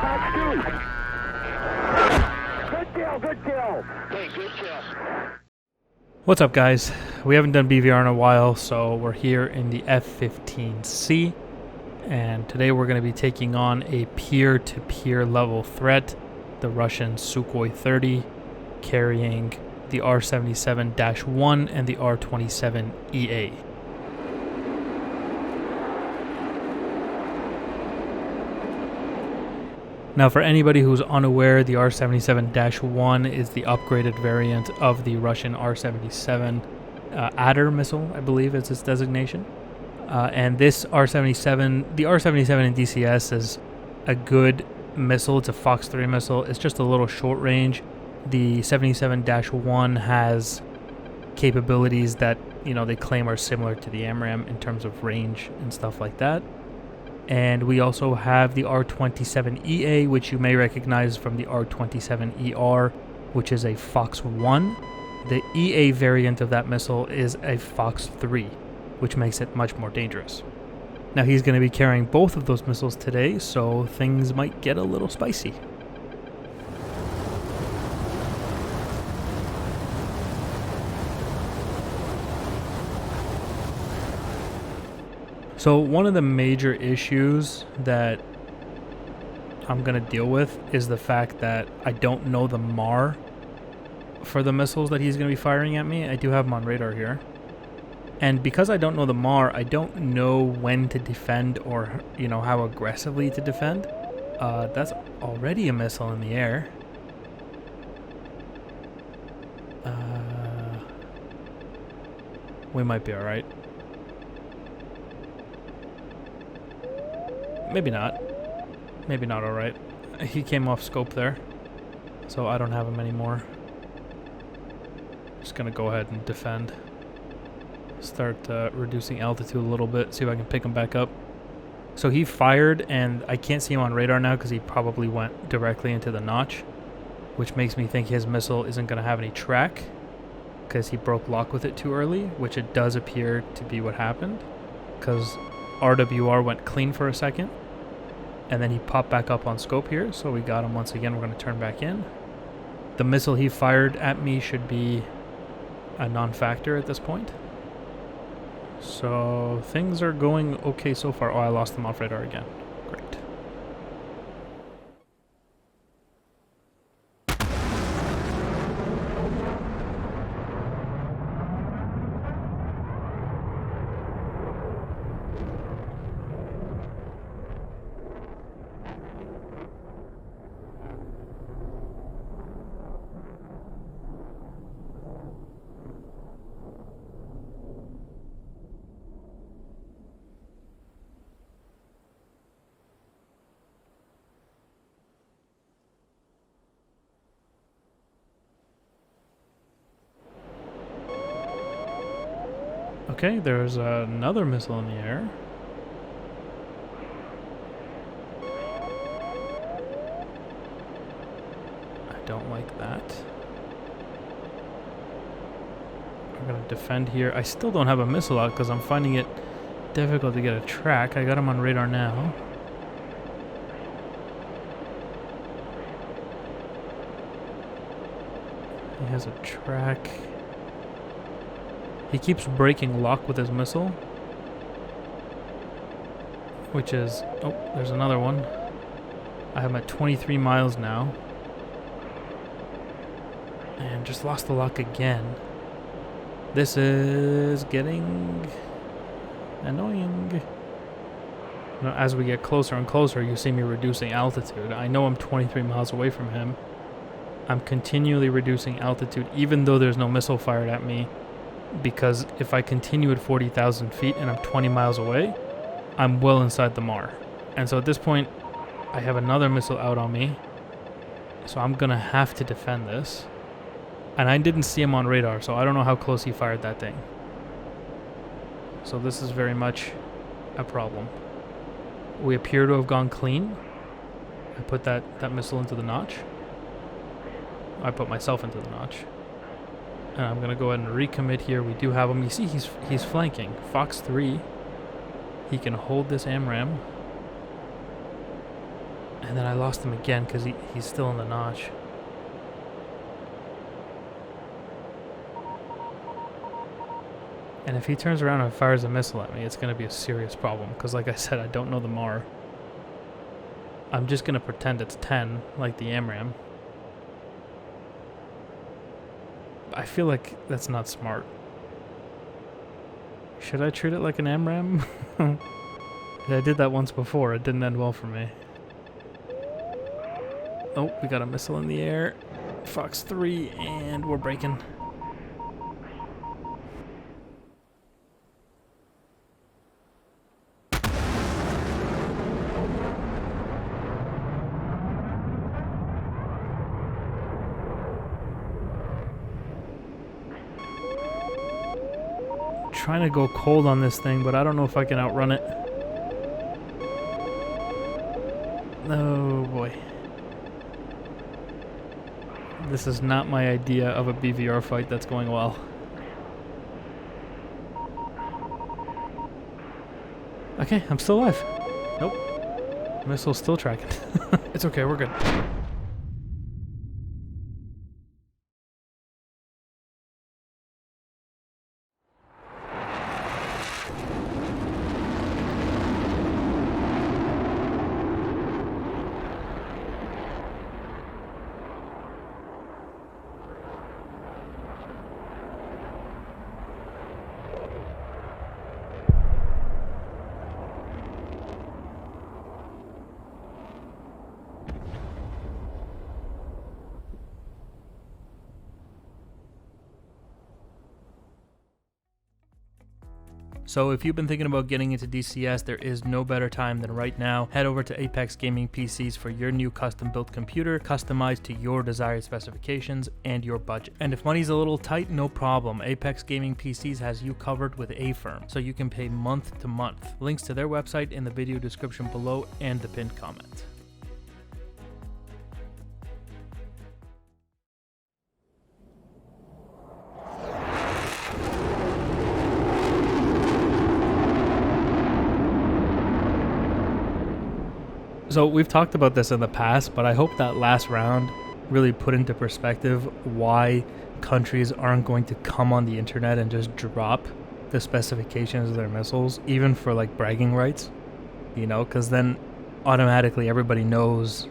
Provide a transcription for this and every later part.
Good kill, good kill. Hey, good kill. What's up, guys? We haven't done BVR in a while, so we're here in the F-15C, and today we're going to be taking on a peer-to-peer level threat, the Russian Sukhoi 30, carrying the R77-1 and the R27EA. Now, for anybody who's unaware, the R77-1 is the upgraded variant of the Russian R77 Adder missile, I believe is its designation. And this R77, the R77 in DCS is a good missile. It's a Fox 3 missile. It's just a little short range. The 77-1 has capabilities that, you know, they claim are similar to the AMRAAM in terms of range and stuff like that. And we also have the R27EA, which you may recognize from the R27ER, which is a Fox 1. The EA variant of that missile is a Fox 3, which makes it much more dangerous. Now, he's going to be carrying both of those missiles today, so things might get a little spicy. So one of the major issues that I'm going to deal with is the fact that I don't know the MAR for the missiles that he's going to be firing at me. I do have him on radar here. And because I don't know the MAR, I don't know when to defend or, you know, how aggressively to defend. That's already a missile in the air. We might be alright. Maybe not. Maybe not alright. He came off scope there, so I don't have him anymore. Just gonna go ahead and defend. Start reducing altitude a little bit, see if I can pick him back up. So he fired, and I can't see him on radar now because he probably went directly into the notch, which makes me think his missile isn't gonna have any track because he broke lock with it too early, which it does appear to be what happened, because RWR went clean for a second, and then he popped back up on scope here, so we got him once again. We're going to turn back in. The missile he fired at me should be a non-factor at this point. So things are going okay so far. Oh, I lost him off radar again. Great. Okay, there's another missile in the air. I don't like that. We're gonna defend here. I still don't have a missile out because I'm finding it difficult to get a track. I got him on radar now. He has a track. He keeps breaking lock with his missile, which is... Oh, there's another one. I have him at 23 miles now. And just lost the lock again. This is getting annoying. You know, as we get closer and closer, you see me reducing altitude. I know I'm 23 miles away from him. I'm continually reducing altitude, even though there's no missile fired at me. Because if I continue at 40,000 feet and I'm 20 miles away, I'm well inside the MAR. And so at this point, I have another missile out on me. So I'm going to have to defend this. And I didn't see him on radar, so I don't know how close he fired that thing. So this is very much a problem. We appear to have gone clean. I put that missile into the notch. I put myself into the notch. And I'm going to go ahead and recommit here. We do have him. You see he's flanking. Fox 3. He can hold this AMRAAM. And then I lost him again because he's still in the notch. And if he turns around and fires a missile at me, it's going to be a serious problem. Because like I said, I don't know the MAR. I'm just going to pretend it's 10, like the AMRAM. I feel like that's not smart. Should I treat it like an AMRAM? I did that once before. It didn't end well for me. Oh, we got a missile in the air. Fox 3, and we're breaking. Trying to go cold on this thing, but I don't know if I can outrun it. Oh boy. This is not my idea of a BVR fight that's going well. Okay, I'm still alive. Nope. Missile's still tracking. It's okay, we're good. So if you've been thinking about getting into DCS, there is no better time than right now. Head over to Apex Gaming PCs for your new custom-built computer, customized to your desired specifications and your budget. And if money's a little tight, no problem. Apex Gaming PCs has you covered with A-Firm, so you can pay month to month. Links to their website in the video description below and the pinned comment. So we've talked about this in the past, but I hope that last round really put into perspective why countries aren't going to come on the internet and just drop the specifications of their missiles, even for like bragging rights, you know, because then automatically everybody knows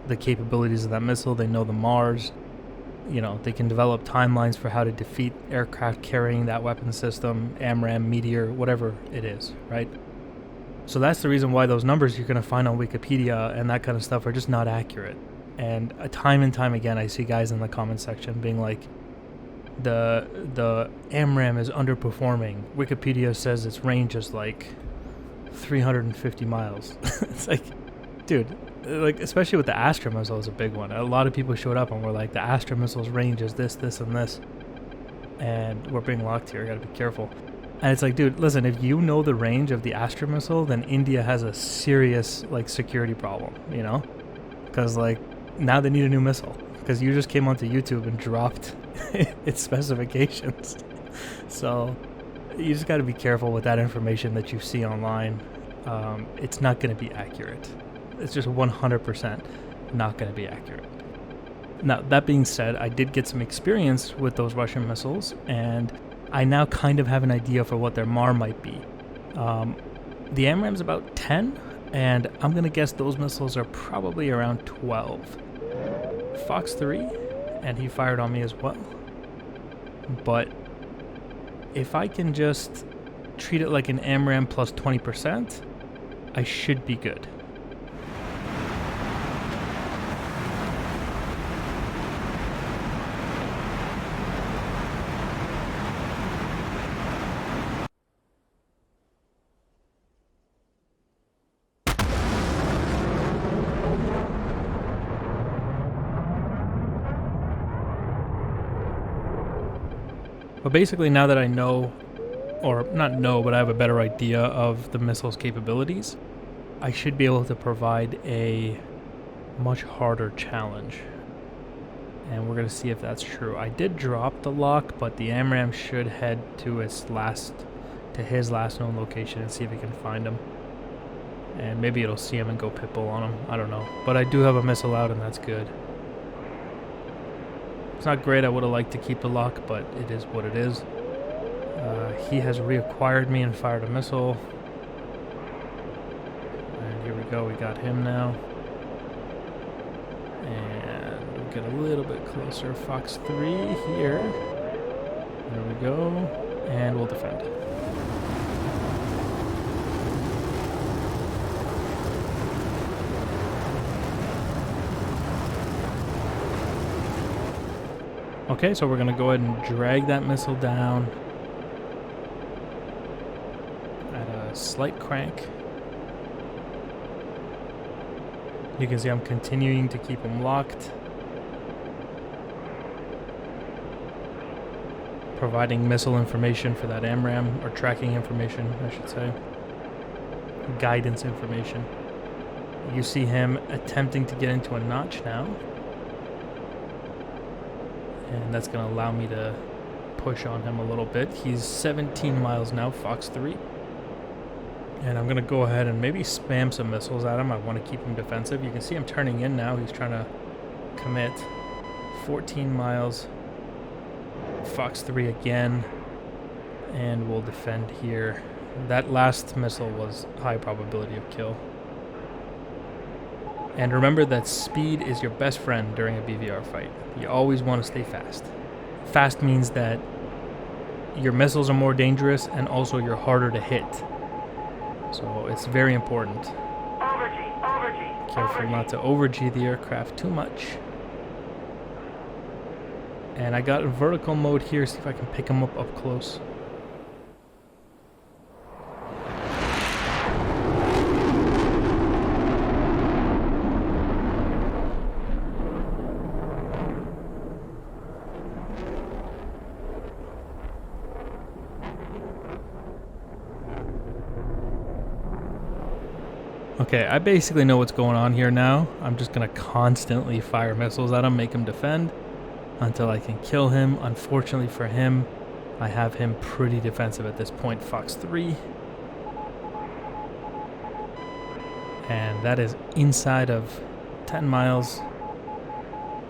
the capabilities of that missile. They know the MARs, you know, they can develop timelines for how to defeat aircraft carrying that weapon system, AMRAAM, Meteor, whatever it is, right? So that's the reason why those numbers you're going to find on Wikipedia and that kind of stuff are just not accurate. And time and time again, I see guys in the comment section being like, the AMRAAM is underperforming. Wikipedia says its range is like 350 miles. It's like, dude, like especially with the Astra missile is a big one. A lot of people showed up and were like, the Astra missile's range is this, this, and this. And we're being locked here. Gotta be careful. And it's like, dude, listen, if you know the range of the Astra missile, then India has a serious, like, security problem, you know? Because, like, now they need a new missile. Because you just came onto YouTube and dropped its specifications. So, you just got to be careful with that information that you see online. It's not going to be accurate. It's just 100% not going to be accurate. Now, that being said, I did get some experience with those Russian missiles, and I now kind of have an idea for what their MAR might be. The AMRAAM's about 10, and I'm going to guess those missiles are probably around 12. Fox 3, and he fired on me as well. But if I can just treat it like an AMRAAM plus 20%, I should be good. But basically, now that I know, or not know, but I have a better idea of the missile's capabilities, I should be able to provide a much harder challenge. And we're going to see if that's true. I did drop the lock, but the AMRAAM should head to his last known location and see if we can find him. And maybe it'll see him and go pitbull on him. I don't know. But I do have a missile out, and that's good. It's not great. I would have liked to keep the lock, but it is what it is. He has reacquired me and fired a missile. And here we go. We got him now. And we'll get a little bit closer. Fox 3 here. There we go. And we'll defend. Okay, so we're going to go ahead and drag that missile down at a slight crank. You can see I'm continuing to keep him locked, providing missile information for that AMRAM, or tracking information, I should say. Guidance information. You see him attempting to get into a notch now. And that's going to allow me to push on him a little bit. He's 17 miles now, Fox 3. And I'm going to go ahead and maybe spam some missiles at him. I want to keep him defensive. You can see him turning in now. He's trying to commit. 14 miles. Fox 3 again. And we'll defend here. That last missile was high probability of kill. And remember that speed is your best friend during a BVR fight. You always want to stay fast. Fast means that your missiles are more dangerous and also you're harder to hit. So it's very important. Careful not to over-G the aircraft too much. And I got vertical mode here, see if I can pick him up close. Okay, I basically know what's going on here now. I'm just going to constantly fire missiles at him, make him defend until I can kill him. Unfortunately for him, I have him pretty defensive at this point, Fox 3. And that is inside of 10 miles.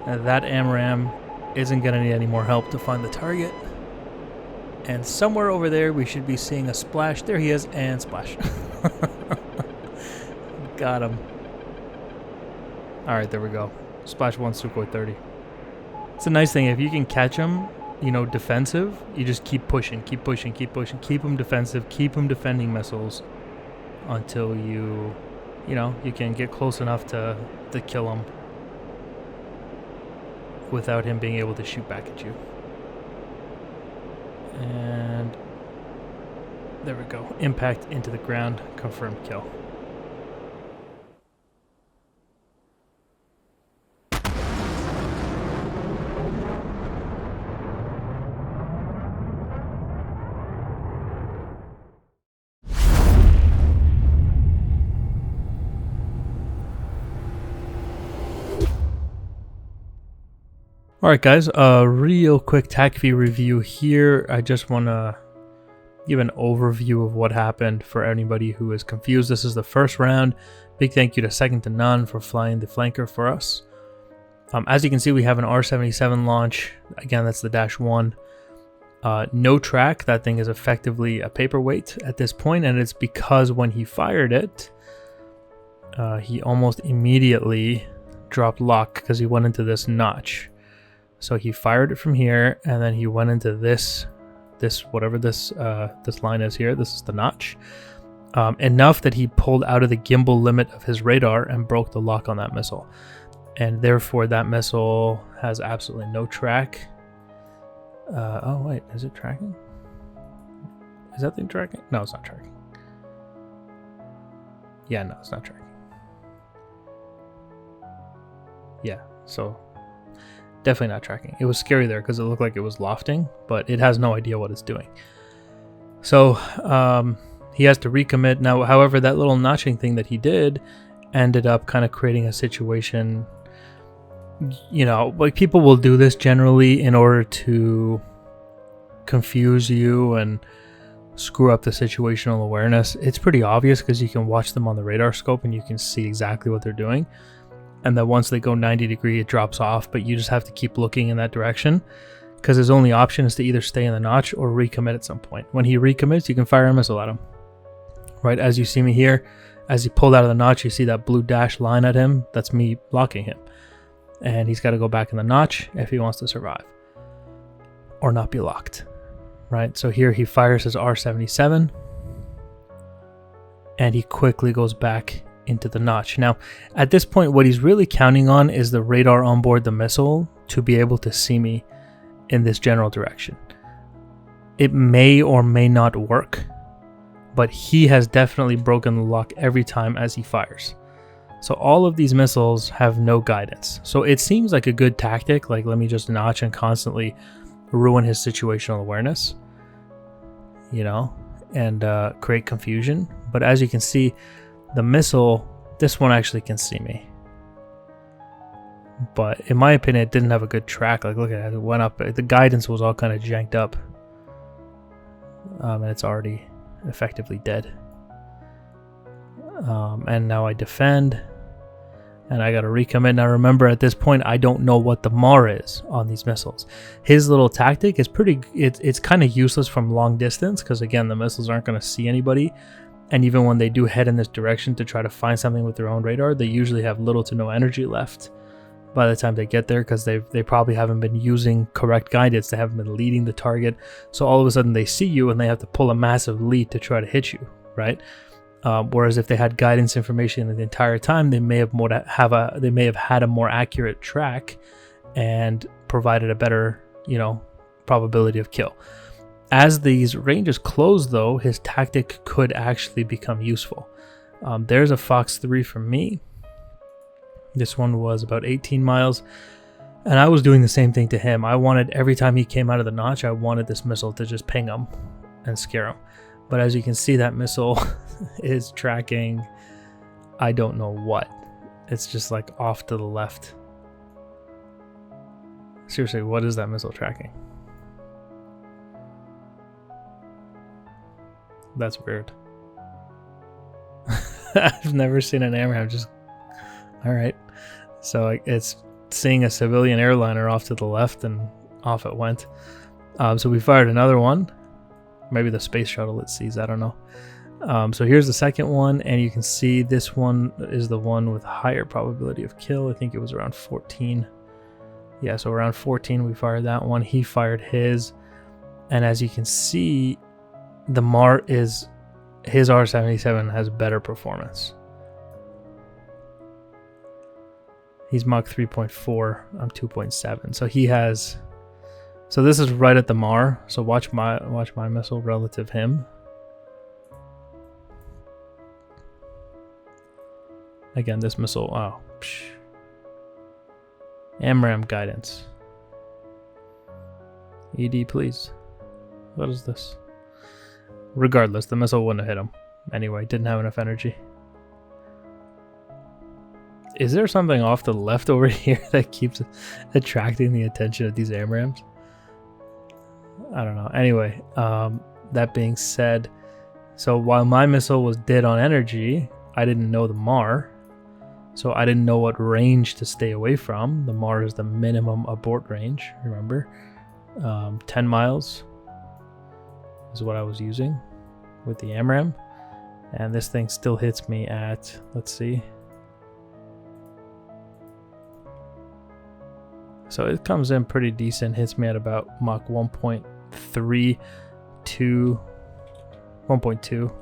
That AMRAM isn't going to need any more help to find the target. And somewhere over there, we should be seeing a splash. There he is, and splash. Got him. Alright, there we go. Splash 1, Sukhoi 30. It's a nice thing. If you can catch him, you know, defensive, you just keep pushing, keep pushing, keep pushing. Keep him defensive, keep him defending missiles until you know, you can get close enough to kill him without him being able to shoot back at you. And there we go. Impact into the ground. Confirmed kill. Alright guys, a real quick TACV review here. I just want to give an overview of what happened for anybody who is confused. This is the first round. Big thank you to Second to None for flying the flanker for us. As you can see, we have an R77 launch. Again, that's the -1. No track. That thing is effectively a paperweight at this point, and it's because when he fired it, he almost immediately dropped lock because he went into this notch. So he fired it from here, and then he went into this whatever this line is here. This is the notch. Enough that he pulled out of the gimbal limit of his radar and broke the lock on that missile. And therefore that missile has absolutely no track. Oh wait, is it tracking? Is that thing tracking? No, it's not tracking. Yeah, no, it's not tracking. Yeah, so definitely not tracking. It was scary there because it looked like it was lofting, but it has no idea what it's doing. So he has to recommit. Now, however, that little notching thing that he did ended up kind of creating a situation, you know, like people will do this generally in order to confuse you and screw up the situational awareness. It's pretty obvious because you can watch them on the radar scope and you can see exactly what they're doing. And then once they go 90 degree, it drops off, but you just have to keep looking in that direction because his only option is to either stay in the notch or recommit at some point. When he recommits, you can fire a missile at him. Right, as you see me here, as he pulled out of the notch, you see that blue dash line at him. That's me blocking him. And he's got to go back in the notch if he wants to survive or not be locked. Right, so here he fires his R77 and he quickly goes back into the notch. Now, at this point, what he's really counting on is the radar on board the missile to be able to see me in this general direction. It may or may not work, but he has definitely broken the lock every time as he fires. So all of these missiles have no guidance. So it seems like a good tactic, like let me just notch and constantly ruin his situational awareness, you know, and create confusion. But as you can see, the missile, this one actually can see me. But in my opinion, it didn't have a good track. Like look at it, it went up. The guidance was all kind of janked up. And it's already effectively dead. And now I defend. And I got to recommit. Now remember, at this point, I don't know what the MAR is on these missiles. His little tactic is it's kind of useless from long distance because, again, the missiles aren't going to see anybody. And even when they do head in this direction to try to find something with their own radar, they usually have little to no energy left by the time they get there because they probably haven't been using correct guidance. They haven't been leading the target. So all of a sudden they see you and they have to pull a massive lead to try to hit you, right? Whereas if they had guidance information the entire time, they may have had a more accurate track and provided a better, you know, probability of kill. As these ranges close, though, his tactic could actually become useful. There's a Fox 3 for me. This one was about 18 miles, and I was doing the same thing to him. I wanted, every time he came out of the notch, I wanted this missile to just ping him and scare him. But as you can see, that missile is tracking, I don't know what. It's just like off to the left. Seriously, what is that missile tracking? That's weird. I've never seen an AMRAAM just... Alright. So it's seeing a civilian airliner off to the left and off it went. So we fired another one. Maybe the space shuttle it sees, I don't know. So here's the second one, and you can see this one is the one with higher probability of kill. I think it was around 14. Yeah, so around 14 we fired that one. He fired his, and as you can see, the MAR is, his R77 has better performance. He's Mach 3.4, I'm 2.7. So he has, so this is right at the MAR. So watch my missile relative him. Again, this missile, oh, psh. AMRAAM guidance. ED, please. What is this? Regardless, the missile wouldn't have hit him. Anyway, didn't have enough energy. Is there something off to the left over here that keeps attracting the attention of these AMRAAMs? I don't know. Anyway, that being said, so while my missile was dead on energy, I didn't know the MAR. So I didn't know what range to stay away from. The MAR is the minimum abort range, remember? 10 miles is what I was using with the AMRAAM. And this thing still hits me at, let's see. So it comes in pretty decent, hits me at about Mach 1.3 to 1.2.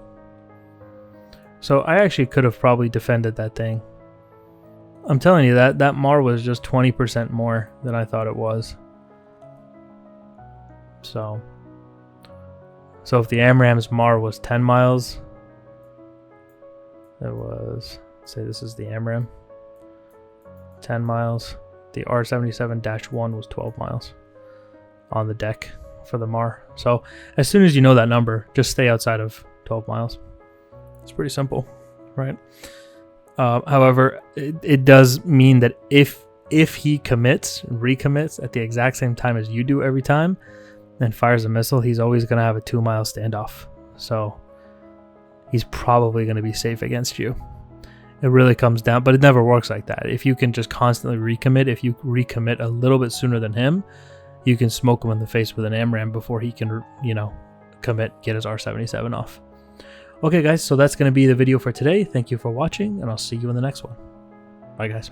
So I actually could have probably defended that thing. I'm telling you, that MAR was just 20% more than I thought it was. So if the AMRAAM's MAR was 10 miles, it was, say this is the AMRAAM, 10 miles. The R77-1 was 12 miles on the deck for the MAR. So as soon as you know that number, just stay outside of 12 miles. It's pretty simple, right? However, it does mean that if he recommits at the exact same time as you do every time, and fires a missile, he's always going to have a 2-mile standoff. So he's probably going to be safe against you. It really comes down, but it never works like that. If you can just constantly recommit, if you recommit a little bit sooner than him, you can smoke him in the face with an AMRAM before he can, you know, commit, get his R77 off. Okay, guys, so that's going to be the video for today. Thank you for watching, and I'll see you in the next one. Bye, guys.